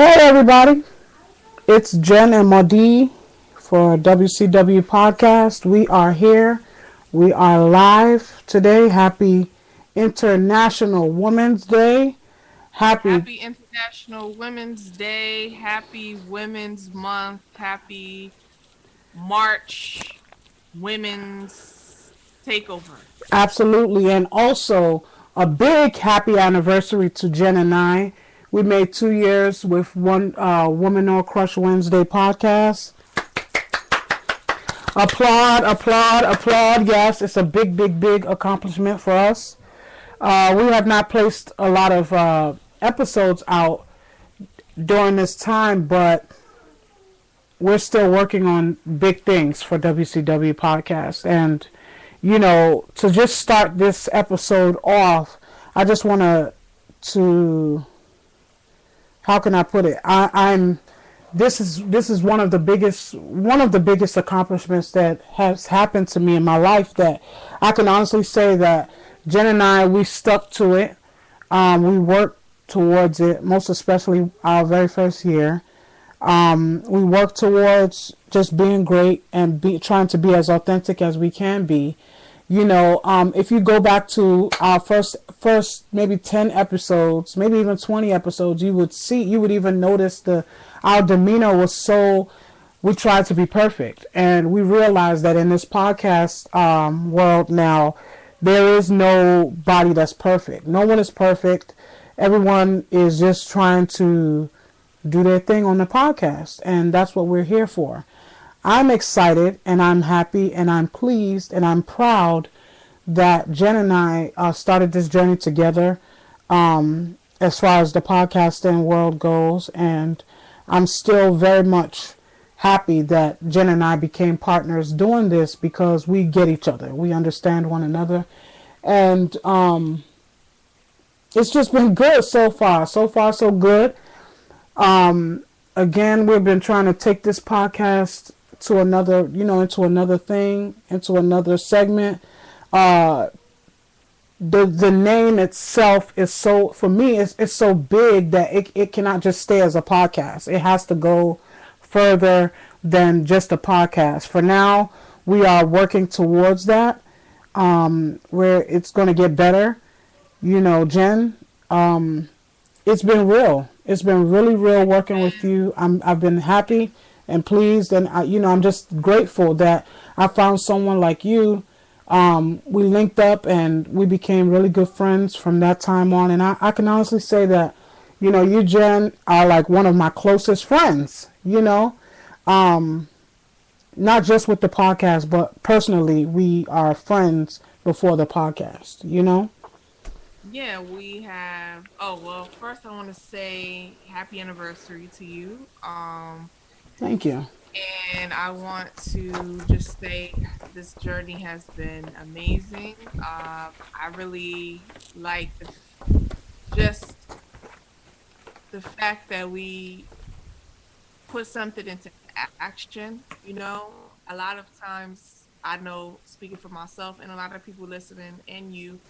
Hey everybody, it's Jen and Madi for WCW Podcast. We are here. We are live today. Happy International Women's Day. Happy Happy International Women's Day. Happy Women's Month. Happy March Women's Takeover. Absolutely, and also a big happy anniversary to Jen and I. We made 2 years with one Woman Or Crush Wednesday podcast. Applaud, applaud, applaud. Yes, it's a big, big, big accomplishment for us. We have not placed a lot of episodes out during this time, but we're still working on big things for WCW Podcast. And, to just start this episode off, I just want to how can I put it? I'm this is one of the biggest accomplishments that has happened to me in my life, that I can honestly say that Jen and I, we stuck to it. We worked towards it, most especially our very first year. We worked towards just being great and trying to be as authentic as we can be. If you go back to our first maybe 10 episodes, maybe even 20 episodes, you would even notice our demeanor was so, we tried to be perfect. And we realized that in this podcast world now, there is nobody that's perfect. No one is perfect. Everyone is just trying to do their thing on the podcast. And that's what we're here for. I'm excited and I'm happy and I'm pleased and I'm proud that Jen and I started this journey together as far as the podcasting world goes. And I'm still very much happy that Jen and I became partners doing this, because we get each other. We understand one another. And it's just been good so far. So far, so good. Again, we've been trying to take this podcast to another, into another thing, into another segment. The name itself is so, for me, it's so big that it cannot just stay as a podcast. It has to go further than just a podcast. For now, we are working towards that, where it's going to get better. Jen, it's been real. It's been really real working with you. I've been happy and pleased, and I'm just grateful that I found someone like you. We linked up and we became really good friends from that time on, and I can honestly say that you, Jen, are like one of my closest friends. Not just with the podcast, but personally, we are friends before the podcast. Yeah, we have. Oh, well, first I want to say happy anniversary to you. Thank you. And I want to just say this journey has been amazing. I really like just the fact that we put something into action. A lot of times, I know, speaking for myself and a lot of people listening and you,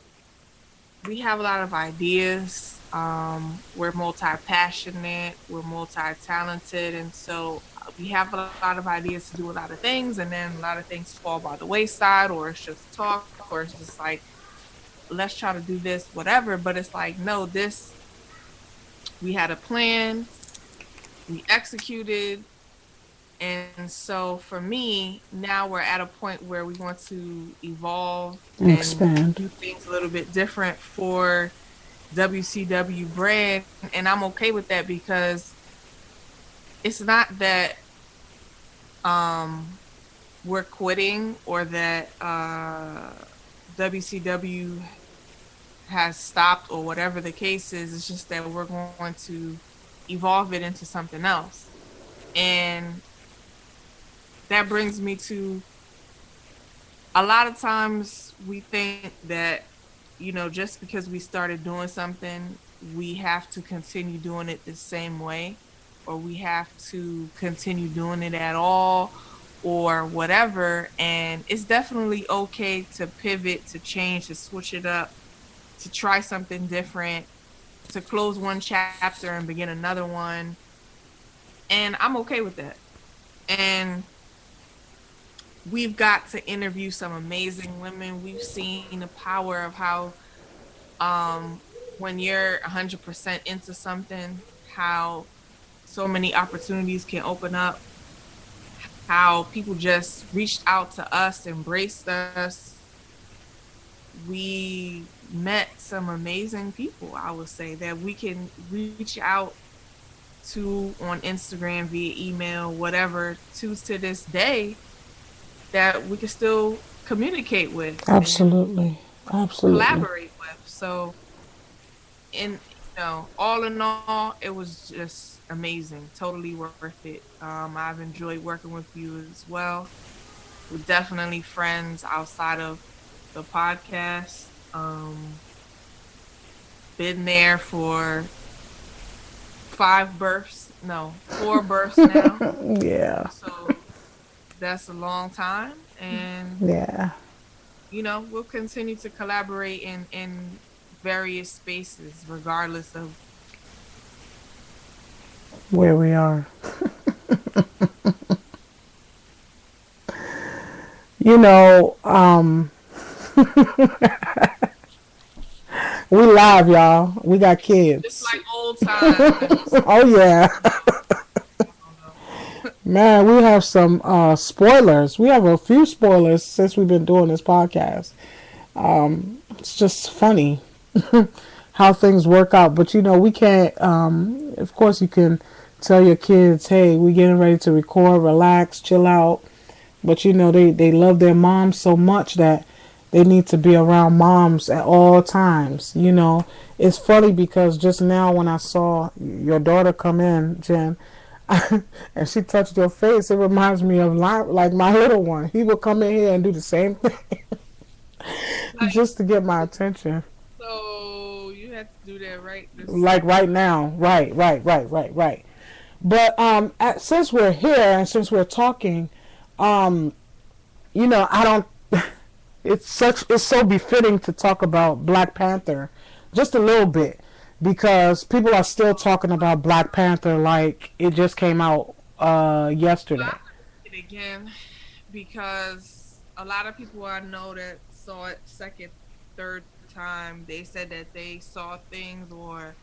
we have a lot of ideas. We're multi-passionate, we're multi-talented, and so we have a lot of ideas to do a lot of things, and then a lot of things fall by the wayside, or it's just talk, or it's just like, let's try to do this, whatever. But it's like, no, we had a plan, we executed. And so for me, now we're at a point where we want to evolve and Expand. do things a little bit different for WCW brand. And I'm okay with that, because it's not that we're quitting or that WCW has stopped or whatever the case is. It's just that we're going to evolve it into something else. And that brings me to, a lot of times we think that, just because we started doing something, we have to continue doing it the same way, or we have to continue doing it at all, or whatever. And it's definitely okay to pivot, to change, to switch it up, to try something different, to close one chapter and begin another one. And I'm okay with that. And we've got to interview some amazing women. We've seen the power of how when you're 100% into something, how so many opportunities can open up, how people just reached out to us, embraced us. We met some amazing people, I would say, that we can reach out to on Instagram, via email, whatever, to this day, that we can still communicate with Absolutely. and Absolutely. collaborate with. So, all in all, it was just amazing, totally worth it. I've enjoyed working with you as well. We're definitely friends outside of the podcast. Been there for 4 births now. Yeah. So that's a long time, and Yeah. we'll continue to collaborate in various spaces, regardless of Where we are. You know, we live, y'all. We got just kids. like old times. Oh yeah. Man, we have some spoilers. We have a few spoilers since we've been doing this podcast. It's just funny how things work out. But we can't. Of course, you can tell your kids, "Hey, we're getting ready to record. Relax, chill out." But they love their moms so much that they need to be around moms at all times. It's funny because just now when I saw your daughter come in, Jen, and she touched your face, it reminds me of like my little one. He will come in here and do the same thing just to get my attention. So you have to do that right Like right now. Right. But since we're here and since we're talking, I don't. It's so befitting to talk about Black Panther, just a little bit, because people are still talking about Black Panther like it just came out yesterday. it again, because a lot of people I know that saw it second, third time, they said that they saw things, or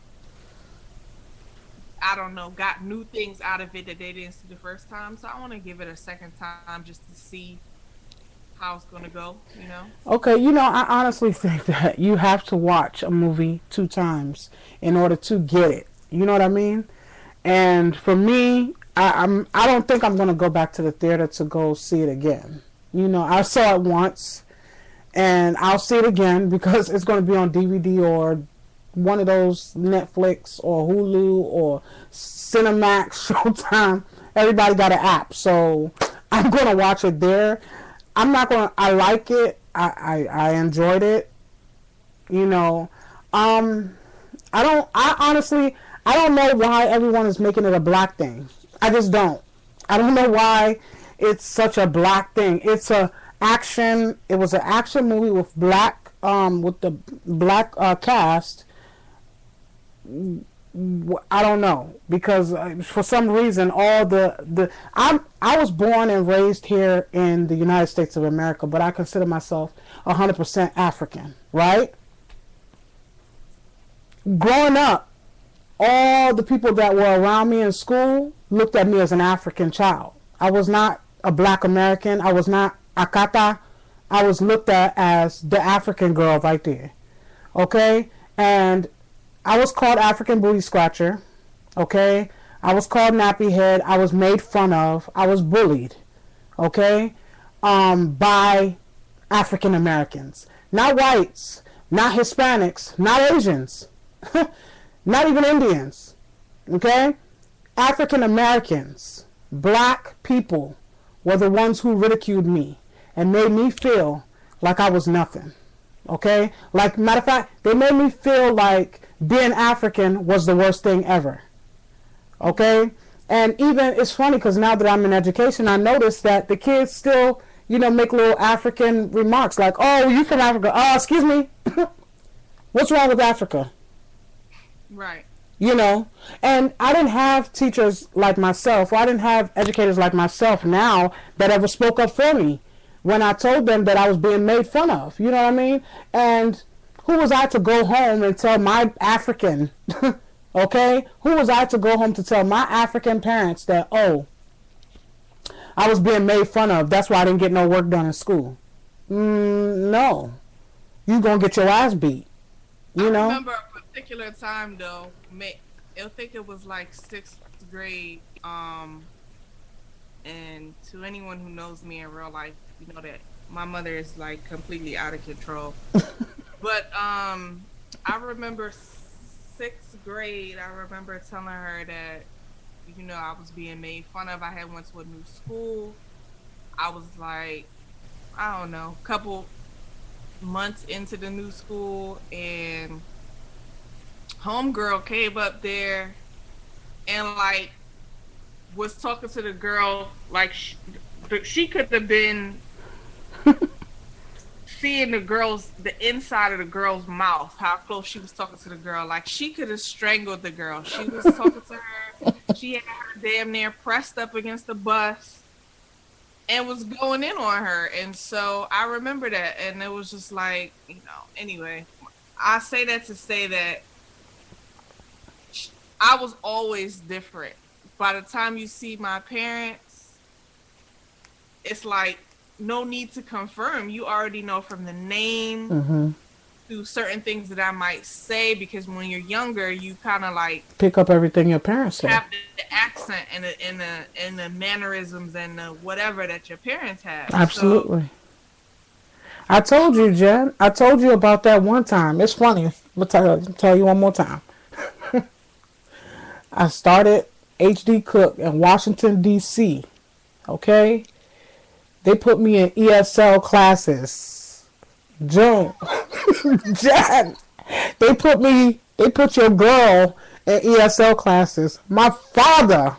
I don't know, got new things out of it that they didn't see the first time. So I want to give it a second time just to see how it's going to go. Okay, I honestly think that you have to watch a movie 2 times in order to get it. You know what I mean? And for me, I don't think I'm going to go back to the theater to go see it again. I saw it once, and I'll see it again because it's going to be on DVD or one of those Netflix or Hulu or Cinemax, Showtime. Everybody got an app, so I'm going to watch it there. I'm not going to, I like it. I enjoyed it. I honestly, I don't know why everyone is making it a black thing. I just don't. I don't know why it's such a black thing. It was an action movie with the black cast. I don't know, because for some reason I was born and raised here in the United States of America, but I consider myself 100% African, right? Growing up, all the people that were around me in school looked at me as an African child. I was not a black American. I was not Akata. I was looked at as the African girl right there. Okay? And I was called African booty scratcher. Okay? I was called nappy head. I was made fun of. I was bullied. Okay? By African Americans. Not whites. Not Hispanics. Not Asians. Not even Indians. Okay? African Americans, black people, were the ones who ridiculed me and made me feel like I was nothing. Okay? Like, matter of fact, they made me feel like being African was the worst thing ever. Okay? And even, it's funny because now that I'm in education, I notice that the kids still, make little African remarks like, "Oh, you from Africa? Oh, excuse me. What's wrong with Africa?" Right. you know. And I didn't have teachers like myself, or I didn't have educators like myself now that ever spoke up for me when I told them that I was being made fun of. You know what I mean? And who was I to go home and tell my African, okay? Who was I to go home to tell my African parents that, oh, I was being made fun of. That's why I didn't get no work done in school. No. You gonna get your ass beat. You know? I remember a particular time though. I think it was like 6th grade. And to anyone who knows me in real life, you know that my mother is like completely out of control. But I remember 6th grade. I remember telling her that, you know, I was being made fun of. I had went to a new school. I was like, I don't know, a couple months into the new school, and homegirl came up there and like was talking to the girl like she could have been seeing the inside of the girl's mouth, how close she was talking to the girl. Like she could have strangled the girl. She was talking to her. She had her damn near pressed up against the bus and was going in on her. And so I remember that, and it was just like, you know, anyway, I say that to say that I was always different. By the time you see my parents, it's like no need to confirm. You already know from the name to certain things that I might say, because when you're younger, you kind of like pick up everything your parents say. Have the accent and the mannerisms and the whatever that your parents have. Absolutely. So, I told you, Jen. I told you about that one time. It's funny. I'm gonna tell you one more time. I started HD Cook in Washington, D.C. Okay? They put me in ESL classes. June. Jen. They put your girl in ESL classes. My father.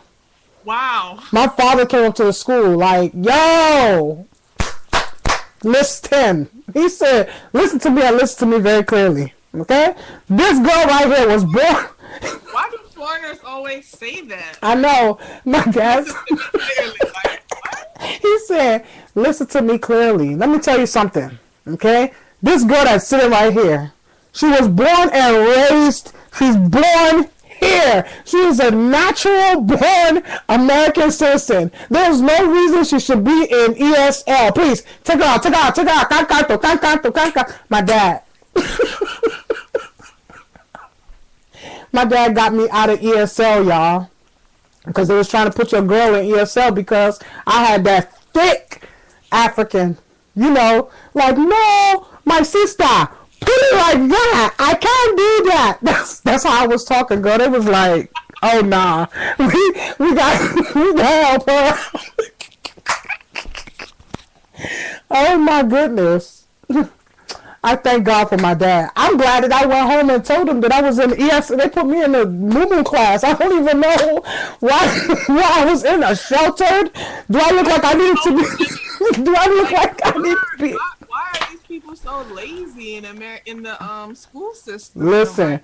Wow. My father came up to the school like, yo, listen. He said, listen to me and listen to me very clearly. Okay? This girl right here was born. Why do foreigners always say that? I know. My dad. He said, listen to me clearly. Let me tell you something. Okay? This girl that's sitting right here, she was born and raised. She's born here. She is a natural born American citizen. There's no reason she should be in ESL. Please, take her out. My dad. My dad got me out of ESL, y'all. Because they was trying to put your girl in ESL because I had that thick African, you know, like, no, my sister, put it like that. I can't do that. That's how I was talking, girl. They was like, oh, nah. We got help her. Oh, my goodness. I thank God for my dad. I'm glad that I went home and told him that I was in ES. They put me in the moo class. I don't even know why I was in a sheltered. Do I look like I needed to be? Do I look like I need to be? Why are these people so lazy in the school system? Listen,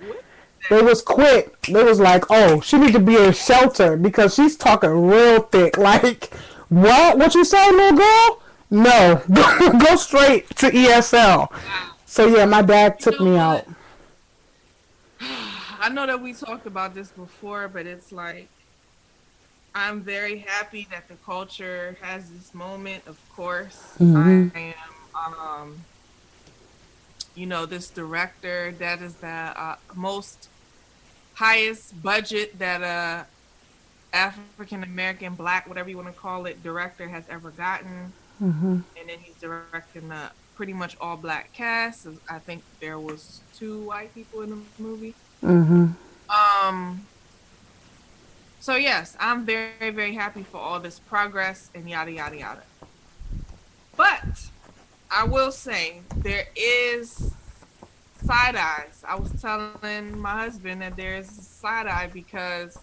they was quick. They was like, oh, she need to be in shelter because she's talking real thick. Like, what? What you say, little girl? No, go straight to ESL. So yeah, my dad took me out. I know that we talked about this before, but it's like, I'm very happy that the culture has this moment, of course. I am, you know, this director that is the most highest budget that African American, Black, whatever you want to call it, director has ever gotten. And then he's directing a pretty much all Black cast. I think there was 2 white people in the movie. So yes, I'm very, very happy for all this progress and yada yada yada. But I will say there is side eyes. I was telling my husband that there is side eye because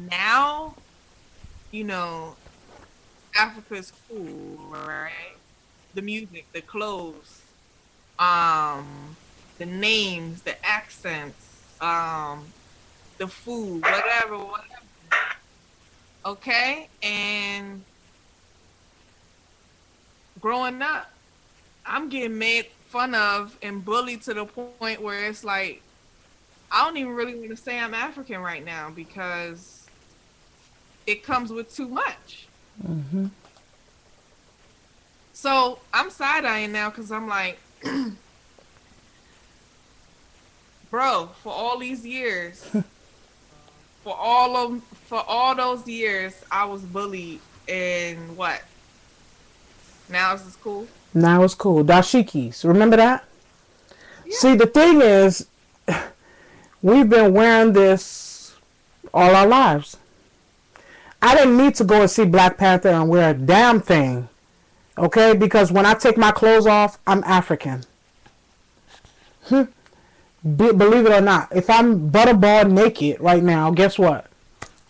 now, you know, Africa is cool, right? The music, the clothes, the names, the accents, the food, whatever. Okay, and growing up, I'm getting made fun of and bullied to the point where it's like I don't even really want to say I'm African right now because it comes with too much. Mm-hmm. So I'm side-eyeing now because I'm like, bro, for all these years, for all those years, I was bullied, and what? Now it's just cool. Now it's cool. Dashikis, remember that? Yeah. See, the thing is, we've been wearing this all our lives. I didn't need to go and see Black Panther and wear a damn thing, okay? Because when I take my clothes off, I'm African. Believe it or not, if I'm butterball naked right now, guess what?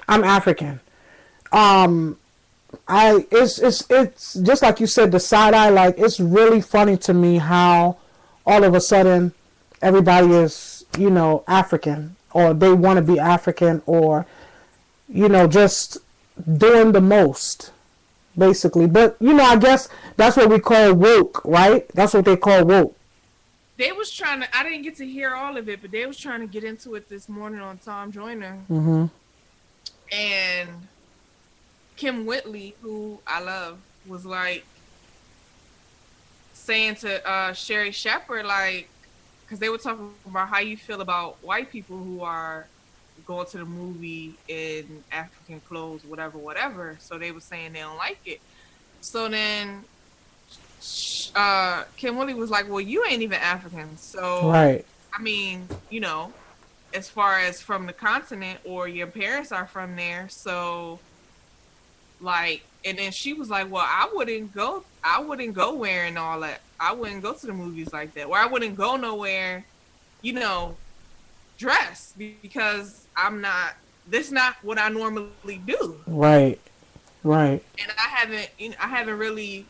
I'm African. It's just like you said, the side eye. Like, it's really funny to me how all of a sudden everybody is, African, or they want to be African, or just doing the most, basically. But I guess that's what we call woke, right? That's what they call woke. They was trying to. I didn't get to hear all of it, but they was trying to get into it this morning on Tom Joyner. Mm-hmm. And Kim Whitley, who I love, was like saying to Sherry Shepherd, like, because they were talking about how you feel about white people who are going to the movie in African clothes, whatever. So they were saying they don't like it. So then Kim Whitley was like, well, you ain't even African. So, right. I mean, as far as from the continent, or your parents are from there. So, like, and then she was like, well, I wouldn't go wearing all that. I wouldn't go to the movies like that. Or I wouldn't go nowhere, dress, because this not what I normally do. Right. And I haven't really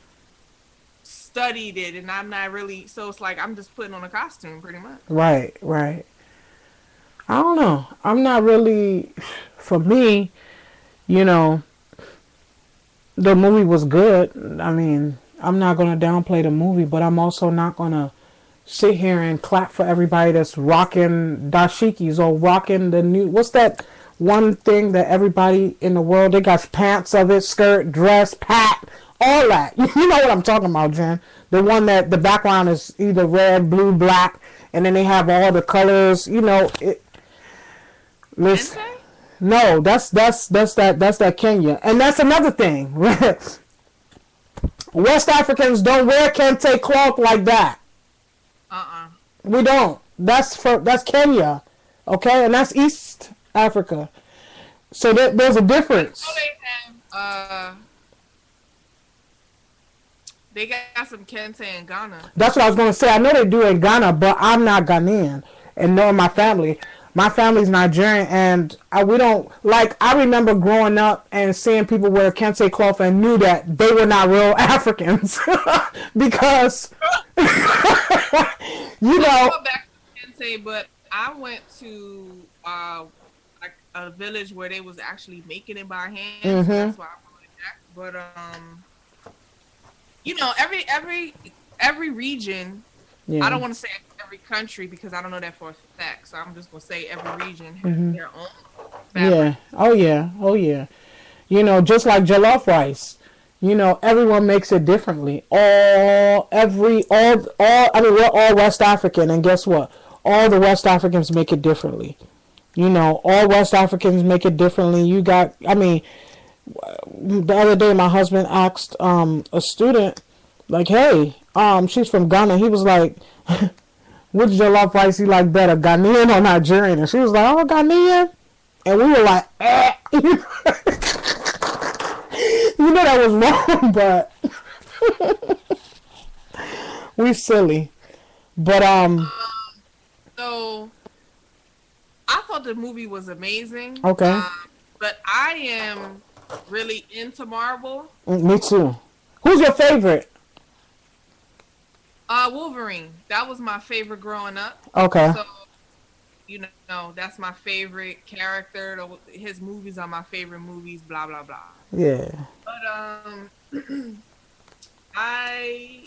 studied it, and I'm not really, so it's like I'm just putting on a costume pretty much. Right. I don't know. I'm not really, for me, the movie was good. I mean, I'm not going to downplay the movie, but I'm also not going to sit here and clap for everybody that's rocking dashikis or rocking the new, what's that one thing that everybody in the world, they got pants of it, skirt, dress, pat, all that. You know what I'm talking about, Jen. The one that the background is either red, blue, black, and then they have all the colors, listen. No, that's that Kenya. And that's another thing. West Africans don't wear kente cloth like that. We don't. That's Kenya. Okay? And that's East Africa. So there's a difference. They got some kente in Ghana. That's what I was going to say. I know they do in Ghana, but I'm not Ghanaian. And nor my family. My family's Nigerian, and we don't, like, I remember growing up and seeing people wear kente cloth and knew that they were not real Africans. Because, I go back to kente, but I went to like a village where they was actually making it by hand. Mm-hmm. So that's why I went back. But every region. Yeah. I don't want to say every country because I don't know that for a fact. So I'm just going to say every region has their own fabric. Yeah. Oh, yeah. Just like jollof rice. Everyone makes it differently. We're all West African, and guess what? All the West Africans make it differently. All West Africans make it differently. The other day my husband asked a student, like, hey, she's from Ghana. He was like, which jollof rice you like better, Ghanaian or Nigerian? And she was like, oh, Ghanaian. And we were like, eh. That was wrong, but we silly. But so I thought the movie was amazing. Okay. But I am really into Marvel. Me too. Who's your favorite? Wolverine. That was my favorite growing up. Okay. So that's my favorite character. His movies are my favorite movies. Blah blah blah. Yeah. But I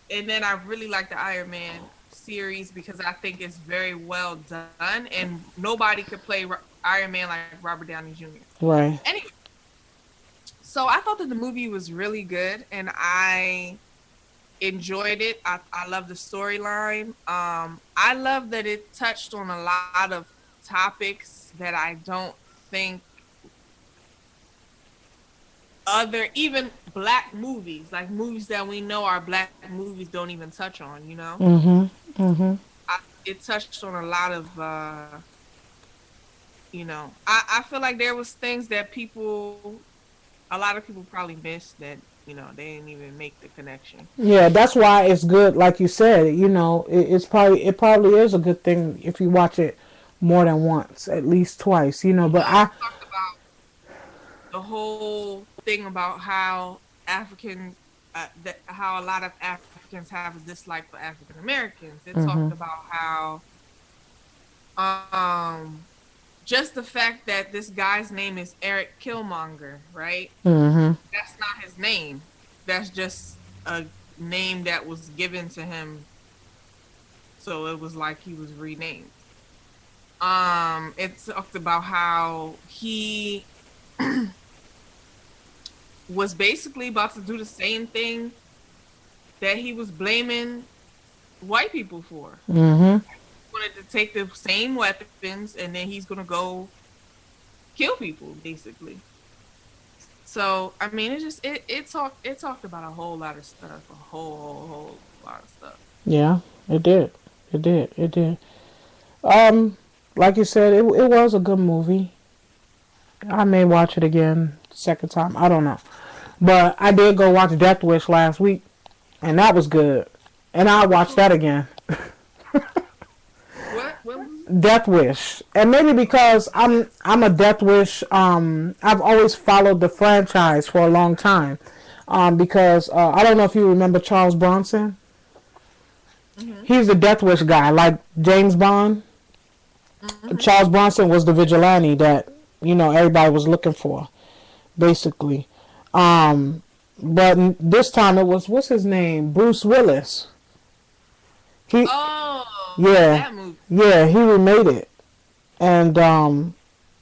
and then I really like the Iron Man series because I think it's very well done, and nobody could play Iron Man like Robert Downey Jr. Right. Anyway, so I thought that the movie was really good, and I enjoyed it. I love the storyline. I love that it touched on a lot of topics that I don't think even black movies, like movies that we know are black movies, don't even touch on. It touched on a lot of I feel like there was things that a lot of people probably missed that they didn't even make the connection. Yeah, that's why it's good. Like you said, it probably is a good thing if you watch it more than once, at least twice. But I talked about the whole thing about how how a lot of Africans have a dislike for African Americans. It talked about how just the fact that this guy's name is Eric Killmonger, right? That's not his name. That's just a name that was given to him. So it was like he was renamed. It talked about how he was basically about to do the same thing that he was blaming white people for. Wanted to take the same weapons and then he's gonna go kill people, basically. So I mean, it talked about a whole lot of stuff, a whole lot of stuff. Yeah, it did. Like you said, it was a good movie. I may watch it again second time. I don't know, but I did go watch Death Wish last week, and that was good. And I'll watch that again. Death Wish, and maybe because I'm a Death Wish. I've always followed the franchise for a long time. Because I don't know if you remember Charles Bronson. He's the Death Wish guy, like James Bond. Charles Bronson was the vigilante that everybody was looking for, basically. But this time it was, what's his name? Bruce Willis. That movie. Yeah, he remade it, and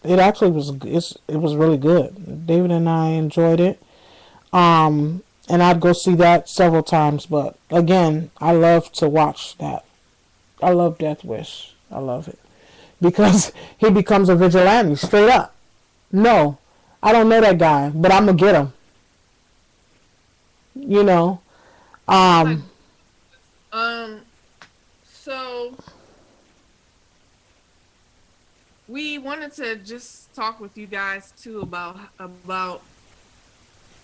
it actually it was really good. David and I enjoyed it, and I'd go see that several times. But again, I love to watch that. I love Death Wish. I love it because he becomes a vigilante straight up. No, I don't know that guy, but I'm gonna get him. So we wanted to just talk with you guys too about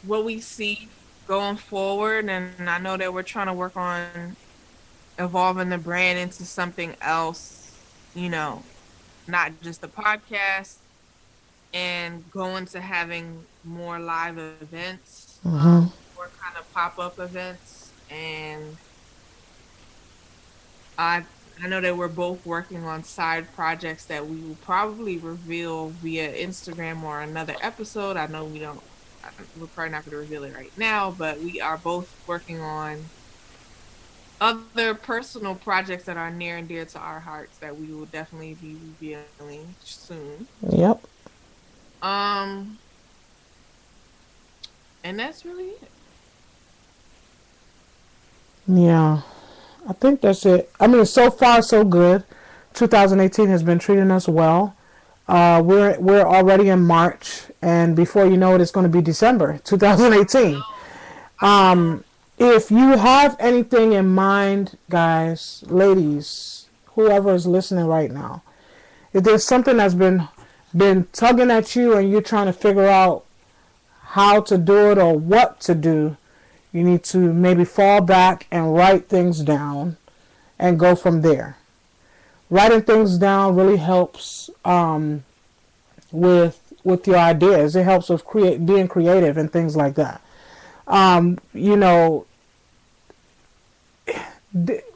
what we see going forward, and I know that we're trying to work on evolving the brand into something else, not just a podcast, and going to having more live events, more kind of pop-up events, and I know that we're both working on side projects that we will probably reveal via Instagram or another episode. I know we're probably not going to reveal it right now, but we are both working on other personal projects that are near and dear to our hearts that we will definitely be revealing soon. Yep. And that's really it. Yeah. I think that's it. I mean, so far so good. 2018 has been treating us well. We're already in March, and before you know it, it's going to be December 2018. If you have anything in mind, guys, ladies, whoever is listening right now, if there's something that's been tugging at you and you're trying to figure out how to do it or what to do, you need to maybe fall back and write things down and go from there. Writing things down really helps with your ideas. It helps with being creative and things like that.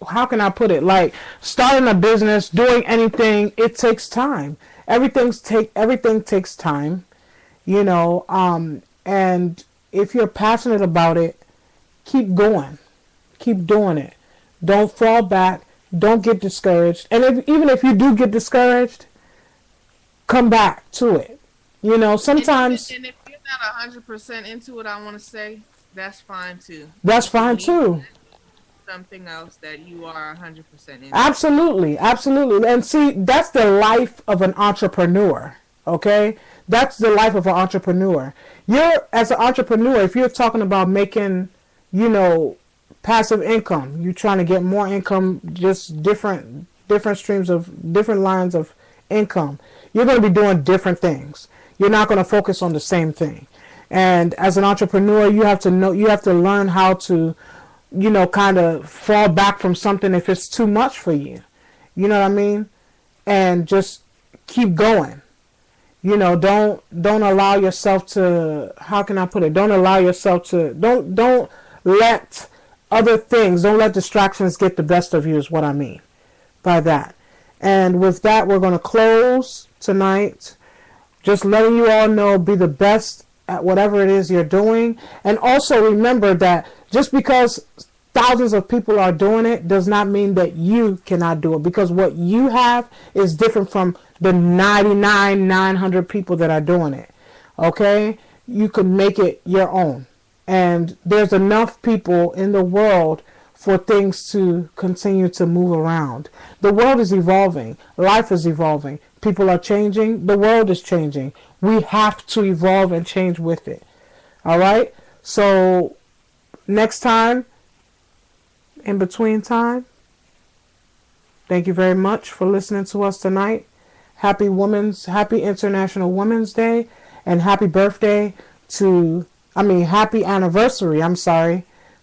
how can I put it? Like starting a business, doing anything, it takes time. Everything takes time, you know. And if you're passionate about it, keep going, keep doing it. Don't fall back. Don't get discouraged. And even if you do get discouraged, come back to it. You know, sometimes. And if you're not 100% into it, I want to say that's fine too. That's fine too. Something else that you are 100% into. Absolutely, absolutely. And see, that's the life of an entrepreneur. Okay, that's the life of an entrepreneur. You're as an entrepreneur, if you're talking about making, you know, passive income, you're trying to get more income, just different streams of different lines of income. You're going to be doing different things. You're not going to focus on the same thing. And as an entrepreneur, you have to learn how to, you know, kind of fall back from something if it's too much for you. You know what I mean? And just keep going. You know, don't allow yourself to, how can I put it? Don't allow yourself to, don't let other things, don't let distractions get the best of you is what I mean by that. And with that, we're going to close tonight. Just letting you all know, be the best at whatever it is you're doing. And also remember that just because thousands of people are doing it does not mean that you cannot do it, because what you have is different from the 900 people that are doing it. Okay? You can make it your own. And there's enough people in the world for things to continue to move around. The world is evolving. Life is evolving. People are changing. The world is changing. We have to evolve and change with it. All right? So next time, in between time, thank you very much for listening to us tonight. Happy International Women's Day, and happy anniversary,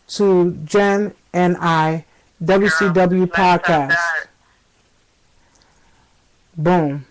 to Jen and I, WCW Podcast. Boom.